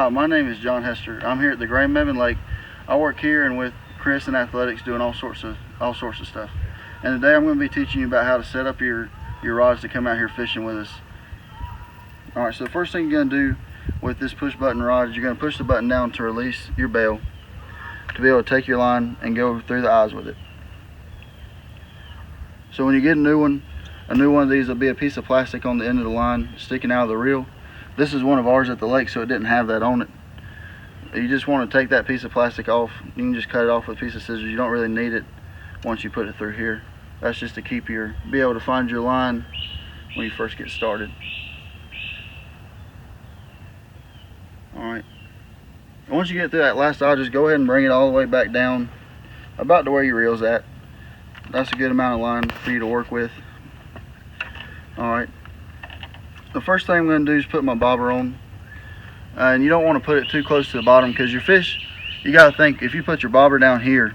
Hi, my name is John Hester. I'm here at the Grand Maven Lake. I work here and with Chris in athletics doing all sorts of stuff. And today I'm going to be teaching you about how to set up your rods to come out here fishing with us. Alright, so the first thing you're going to do with this push button rod is you're going to push the button down to release your bail to be able to take your line and go through the eyes with it. So when you get a new one of these will be a piece of plastic on the end of the line sticking out of the reel. This is one of ours at the lake, so it didn't have that on it. You just want to take that piece of plastic off. You can just cut it off with a piece of scissors. You don't really need it once you put it through here. That's just to be able to find your line when you first get started. Alright. Once you get through that last eye, just go ahead and bring it all the way back down about to where your reel's at. That's a good amount of line for you to work with. Alright. The first thing I'm going to do is put my bobber on. And you don't want to put it too close to the bottom, because your fish, you got to think, if you put your bobber down here,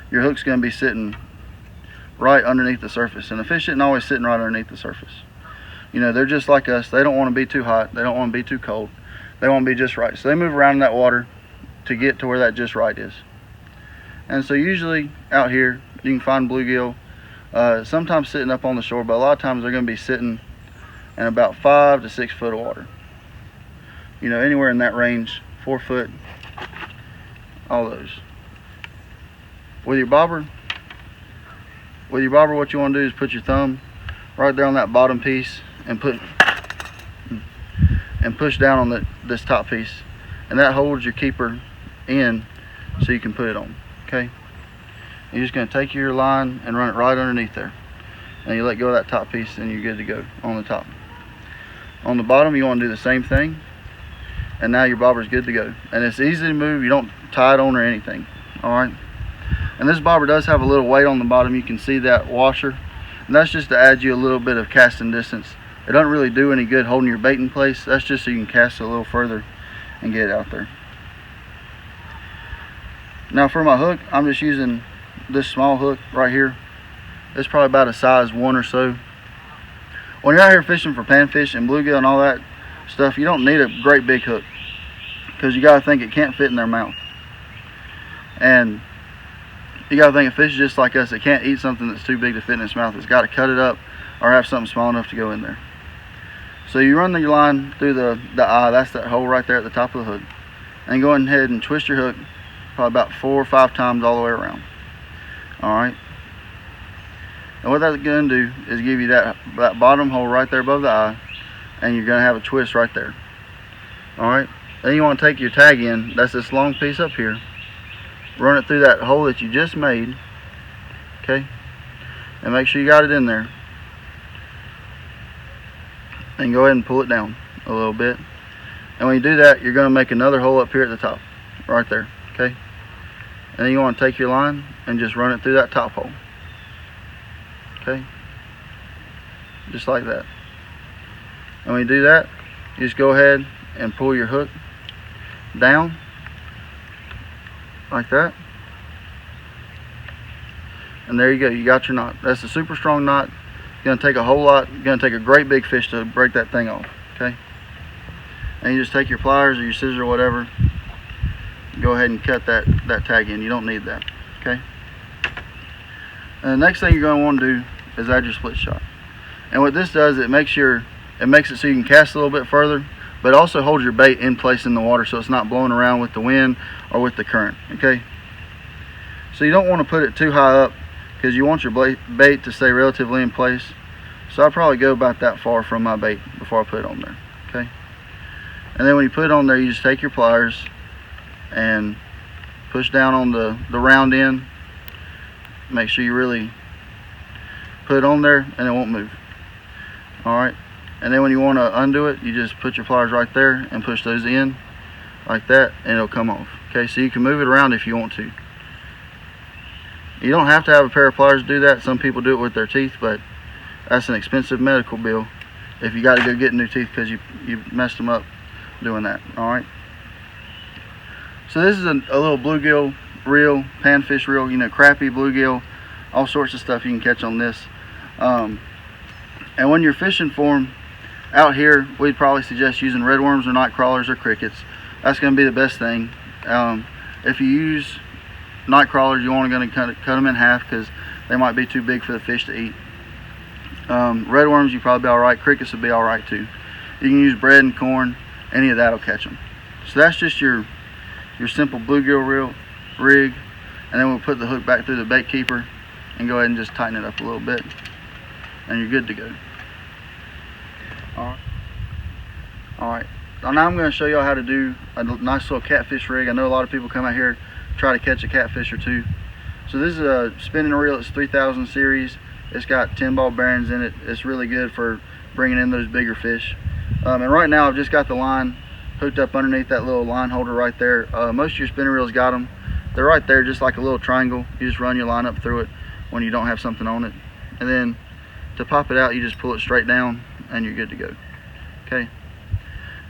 your hook's going to be sitting right underneath the surface. And the fish isn't always sitting right underneath the surface. You know, they're just like us. They don't want to be too hot. They don't want to be too cold. They want to be just right. So they move around in that water to get to where that just right is. And so usually out here, you can find bluegill, sometimes sitting up on the shore, but a lot of times they're going to be sitting in about 5 to 6 foot of water. You know, anywhere in that range, 4 foot, all those. With your bobber, what you want to do is put your thumb right there on that bottom piece and push down on this top piece, and that holds your keeper in so you can put it on. Okay, you're just going to take your line and run it right underneath there, and you let go of that top piece and you're good to go on the top. On the bottom you want to do the same thing, and now your bobber is good to go, and it's easy to move. You don't tie it on or anything. Alright, and this bobber does have a little weight on the bottom. You can see that washer, and that's just to add you a little bit of casting distance. It doesn't really do any good holding your bait in place. That's just so you can cast it a little further and get it out there. Now for my hook, I'm just using this small hook right here. It's probably about a size 1 or so. When you're out here fishing for panfish and bluegill and all that stuff, you don't need a great big hook, because you got to think it can't fit in their mouth. And you got to think a fish is just like us. It can't eat something that's too big to fit in its mouth. It's got to cut it up or have something small enough to go in there. So you run your line through the eye. That's that hole right there at the top of the hook. And go ahead and twist your hook probably about 4 or 5 times all the way around. Alright. And what that's going to do is give you that bottom hole right there above the eye, and you're going to have a twist right there. Alright. Then you want to take your tag in. That's this long piece up here. Run it through that hole that you just made. Okay. And make sure you got it in there. And go ahead and pull it down a little bit. And when you do that, you're going to make another hole up here at the top. Right there. Okay. And then you want to take your line and just run it through that top hole. Okay. Just like that. And when you do that, you just go ahead and pull your hook down like that, and there you go. You got your knot. That's a super strong knot. It's going to take a whole lot. It's going to take a great big fish to break that thing off. Okay. And you just take your pliers or your scissors or whatever, go ahead and cut that tag in. You don't need that. Okay. And the next thing you're going to want to do is add your split shot. And what this does, it makes it so you can cast a little bit further, but also holds your bait in place in the water so it's not blowing around with the wind or with the current. Okay. So you don't want to put it too high up, because you want your bait to stay relatively in place. So I probably go about that far from my bait before I put it on there. Okay. And then when you put it on there, you just take your pliers and push down on the round end. Make sure you really put it on there and it won't move. Alright. And then when you want to undo it, you just put your pliers right there and push those in like that, and it'll come off. Okay, so you can move it around if you want to. You don't have to have a pair of pliers to do that. Some people do it with their teeth, but that's an expensive medical bill if you got to go get new teeth because you messed them up doing that. Alright. So this is a little bluegill reel, panfish reel, you know, crappie, bluegill, all sorts of stuff you can catch on this. And when you're fishing for them out here, we'd probably suggest using redworms or night crawlers or crickets. That's going to be the best thing. If you use night crawlers, you want to cut them in half because they might be too big for the fish to eat. Redworms, you probably be alright. Crickets would be alright too. You can use bread and corn. Any of that will catch them. So that's just your simple bluegill rig. And then we'll put the hook back through the bait keeper and go ahead and just tighten it up a little bit. And you're good to go. Alright. Now I'm going to show y'all how to do a nice little catfish rig. I know a lot of people come out here try to catch a catfish or two. So this is a spinning reel. It's 3000 series. It's got 10 ball bearings in it. It's really good for bringing in those bigger fish. And right now I've just got the line hooked up underneath that little line holder right there. Most of your spinning reels got them. They're right there, just like a little triangle. You just run your line up through it when you don't have something on it. And then to pop it out, you just pull it straight down and you're good to go. Okay.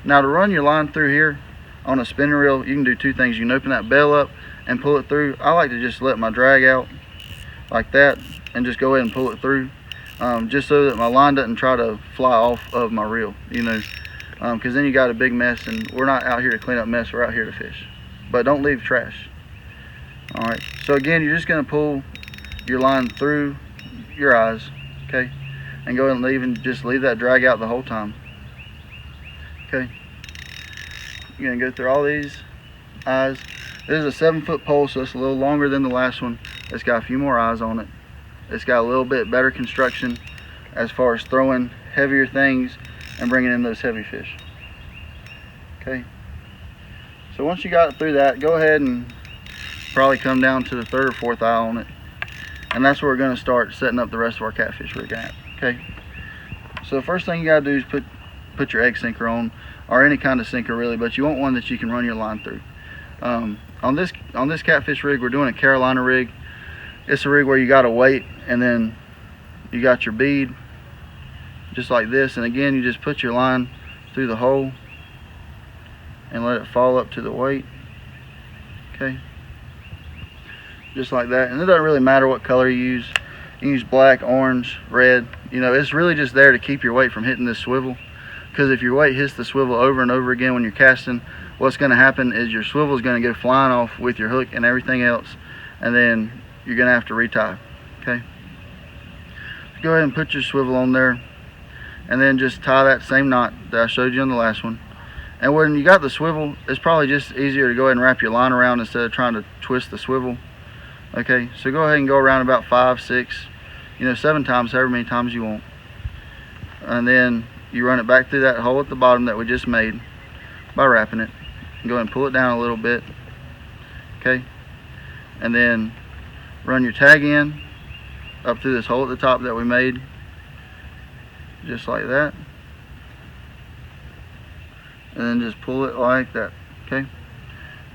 Now to run your line through here on a spinning reel, you can do two things. You can open that bell up and pull it through. I like to just let my drag out like that and just go ahead and pull it through, just so that my line doesn't try to fly off of my reel, you know, because then you got a big mess, and we're not out here to clean up mess, we're out here to fish. But don't leave trash. Alright, so again, you're just going to pull your line through your eyes, okay, and go ahead and just leave that drag out the whole time. Okay, you're going to go through all these eyes. This is a 7-foot pole, so it's a little longer than the last one. It's got a few more eyes on it. It's got a little bit better construction as far as throwing heavier things and bringing in those heavy fish. Okay, so once you got it through that, go ahead and probably come down to the 3rd or 4th eye on it, and that's where we're going to start setting up the rest of our catfish rig at. Okay, so the first thing you got to do is put your egg sinker on, or any kind of sinker really, but you want one that you can run your line through. On this catfish rig, we're doing a Carolina rig. It's a rig where you got a weight, and then you got your bead just like this, and again you just put your line through the hole and let it fall up to the weight. Okay, just like that. And it doesn't really matter what color you use. You can use black, orange, red. You know, it's really just there to keep your weight from hitting this swivel, because if your weight hits the swivel over and over again when you're casting, what's going to happen is your swivel is going to go flying off with your hook and everything else, and then you're going to have to retie. Okay, so go ahead and put your swivel on there, and then just tie that same knot that I showed you on the last one. And when you got the swivel, it's probably just easier to go ahead and wrap your line around instead of trying to twist the swivel. Okay, so go ahead and go around about 5, 6, 7 times, however many times you want. And then you run it back through that hole at the bottom that we just made by wrapping it. And go ahead and pull it down a little bit. Okay, and then run your tag in up through this hole at the top that we made, just like that, and then just pull it like that. Okay,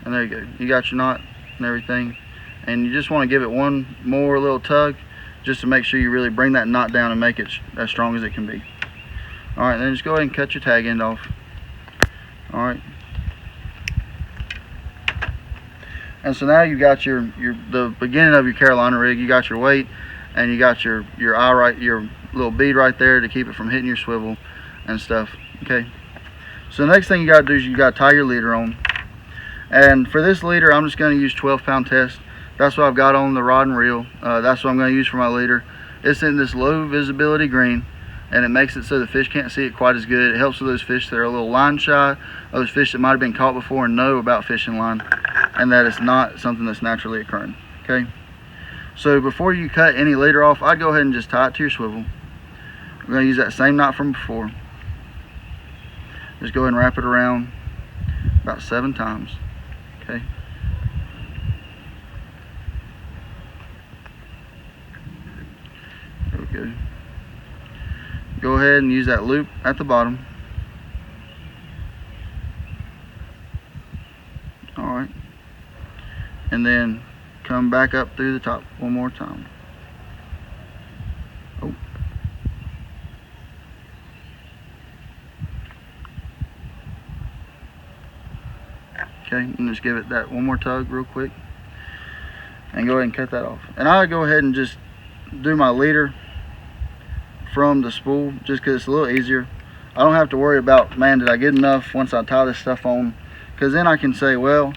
and there you go. You got your knot and everything, and you just want to give it one more little tug just to make sure you really bring that knot down and make it as strong as it can be. Alright, then just go ahead and cut your tag end off. Alright, and so now you got the beginning of your Carolina rig. You got your weight, and you got your little bead right there to keep it from hitting your swivel and stuff. Okay, so the next thing you got to do is you got to tie your leader on. And for this leader, I'm just going to use 12-pound test. That's what I've got on the rod and reel. That's what I'm going to use for my leader. It's in this low visibility green, and it makes it so the fish can't see it quite as good. It helps with those fish that are a little line shy, those fish that might have been caught before and know about fishing line, and that it's not something that's naturally occurring. Okay, so before you cut any leader off, I'd go ahead and just tie it to your swivel. We're going to use that same knot from before. Just go ahead and wrap it around about 7 times. Okay, there we go. Go ahead and use that loop at the bottom. Alright, and then come back up through the top one more time. Oh. Okay, and just give it that one more tug real quick, and go ahead and cut that off. And I'll go ahead and just do my leader from the spool, just because it's a little easier. I don't have to worry about, man, did I get enough once I tie this stuff on because then I can say, well,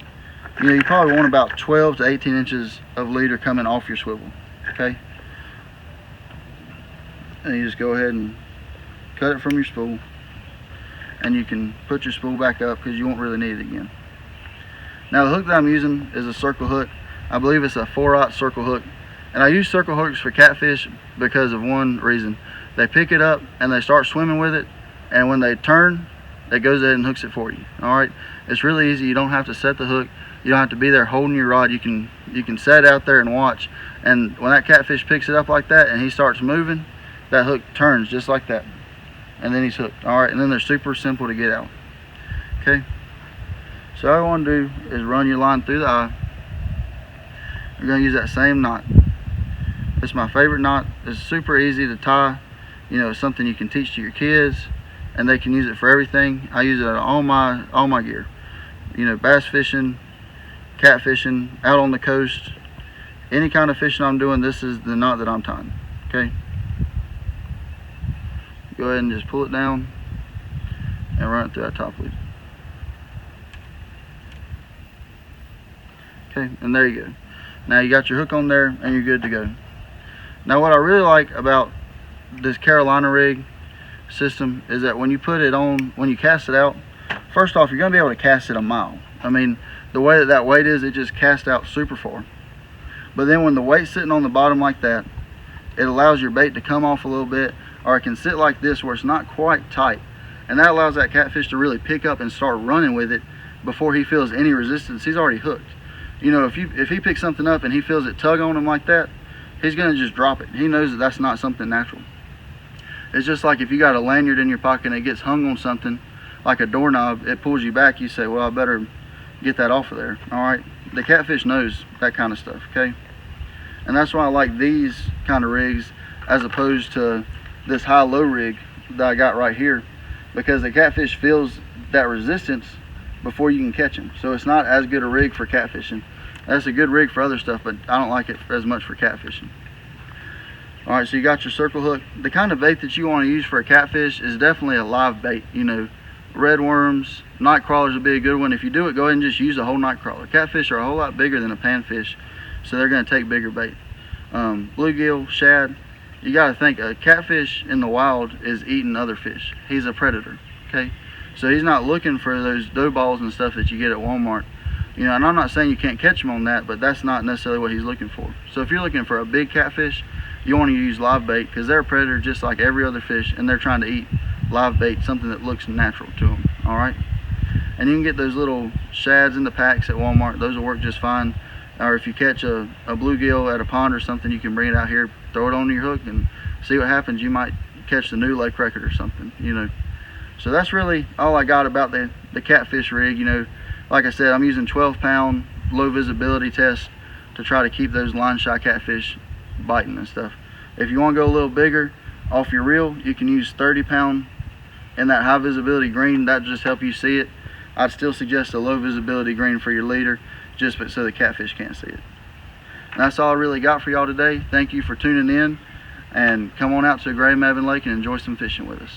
you probably want about 12 to 18 inches of leader coming off your swivel, okay? And you just go ahead and cut it from your spool, and you can put your spool back up because you won't really need it again. Now the hook that I'm using is a circle hook. I believe it's a 4/0 circle hook, and I use circle hooks for catfish because of one reason. They pick it up and they start swimming with it, and when they turn, it goes ahead and hooks it for you. All right, it's really easy. You don't have to set the hook. You don't have to be there holding your rod. You can set out there and watch, and when that catfish picks it up like that and he starts moving, that hook turns just like that, and then he's hooked. All right, and then they're super simple to get out. Okay, so all you want to do is run your line through the eye. You're going to use that same knot. It's my favorite knot. It's super easy to tie. It's something you can teach to your kids, and they can use it for everything. I use it on all my gear. Bass fishing, catfishing, out on the coast, any kind of fishing I'm doing, this is the knot that I'm tying. Okay, go ahead and just pull it down and run it through that top loop. Okay, and there you go. Now you got your hook on there and you're good to go. Now what I really like about this Carolina rig system is that when you put it on, when you cast it out, first off, you're going to be able to cast it a mile. I mean, the way that weight is, it just casts out super far. But then when the weight's sitting on the bottom like that, it allows your bait to come off a little bit, or it can sit like this where it's not quite tight, and that allows that catfish to really pick up and start running with it before he feels any resistance. He's already hooked. If he picks something up and he feels it tug on him like that, he's going to just drop it. He knows that that's not something natural. It's just like if you got a lanyard in your pocket and it gets hung on something like a doorknob, it pulls you back. You say, well, I better get that off of there. All right, the catfish knows that kind of stuff. Okay, and that's why I like these kind of rigs as opposed to this high-low rig that I got right here, because the catfish feels that resistance before you can catch him. So it's not as good a rig for catfishing. That's a good rig for other stuff, but I don't like it as much for catfishing. All right, so you got your circle hook. The kind of bait that you want to use for a catfish is definitely a live bait. Red worms, night crawlers would be a good one. If you do it, go ahead and just use a whole night crawler. Catfish are a whole lot bigger than a panfish, so they're going to take bigger bait. Bluegill, shad, you got to think a catfish in the wild is eating other fish. He's a predator, okay? So he's not looking for those dough balls and stuff that you get at Walmart. And I'm not saying you can't catch him on that, but that's not necessarily what he's looking for. So if you're looking for a big catfish, you want to use live bait, because they're a predator just like every other fish, and they're trying to eat live bait, something that looks natural to them. All right, and you can get those little shads in the packs at Walmart. Those will work just fine. Or if you catch a bluegill at a pond or something, you can bring it out here, throw it on your hook, and see what happens. You might catch the new lake record or something. So that's really all I got about the catfish rig. Like I said, I'm using 12-pound low visibility test to try to keep those line shy catfish biting and stuff. If you want to go a little bigger off your reel, you can use 30-pound in that high visibility green. That just help you see it. I'd still suggest a low visibility green for your leader, just so the catfish can't see it. And that's all I really got for y'all today. Thank you for tuning in, and come on out to Gray Maven Lake and enjoy some fishing with us.